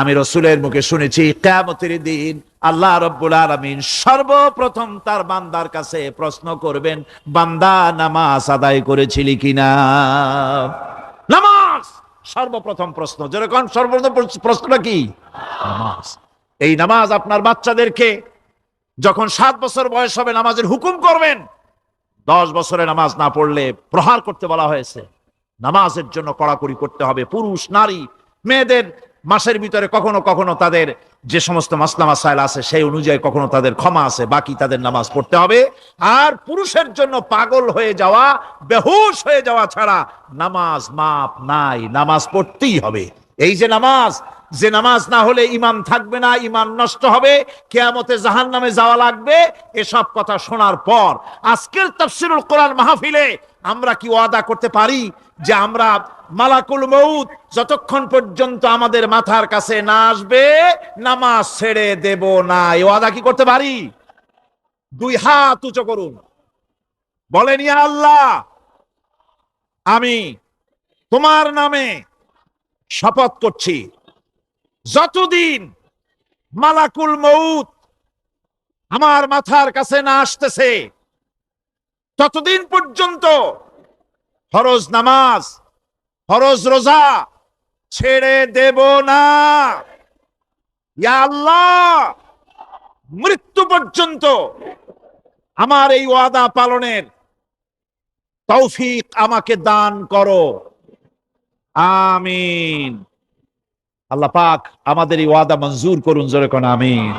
আমি রাসূলের মুখে শুনেছি কিয়ামতের দিন আল্লাহ রাব্বুল আলামিন সর্বপ্রথম তার বান্দার কাছে প্রশ্ন করবেন, বান্দা নামাজ আদায় করেছিলি কিনা? নামাজ সর্বপ্রথম প্রশ্ন। যেরকম সর্বপ্রথম প্রশ্নটা কি? নামাজ। এই নামাজ আপনার বাচ্চাদেরকে যখন 7 বছর বয়স হবে নামাজের হুকুম করবেন, 10 বছরে নামাজ না পড়লে প্রহার করতে বলা হয়েছে। নামাজের জন্য কড়াকড়ি করতে হবে। পুরুষ নারী মেয়েদের মাসের ভিতরে কখনো কখনো তাদের যে সমস্ত মাসলা মাসাইল আছে সেই অনুযায়ী কখনো তাদের ক্ষমা আছে, বাকি তাদের নামাজ পড়তে হবে। আর পুরুষের জন্য পাগল হয়ে যাওয়া, বেহুশ হয়ে যাওয়া ছাড়া নামাজ মাপ নাই, নামাজ পড়তেই হবে। এই যে নামাজ, যে নামাজ না হলে ঈমান থাকবে না, ঈমান নষ্ট হবে, কিয়ামতে জাহান্নামে যাওয়া লাগবে, এসব কথা শোনার পর আজকের তাফসীরুল কোরআন মাহফিলে আমরা কি ওয়াদা করতে পারি যে আমরা মালাকুল মউত যতক্ষণ পর্যন্ত আমাদের মাথার কাছে না আসবে নামাজ ছেড়ে দেব না? এই ওয়াদা কি করতে পারি? 2 হাত উঁচু করুন, বলেন ইয়া আল্লাহ, আমি তোমার নামে শপথ করছি, যতদিন মালাকুল মউত আমার মাথার কাছে না আসতেছে ততদিন পর্যন্ত ফরজ নামাজ, ফরজ রোজা ছেড়ে দেব না। ইয়া আল্লাহ, মৃত্যু পর্যন্ত আমার এই ওয়াদা পালনের তৌফিক আমাকে দান করো, আমিন। আল্লাহ পাক আমাদের এই ওয়াদা মঞ্জুর করুন, জোরে কোন আমিন।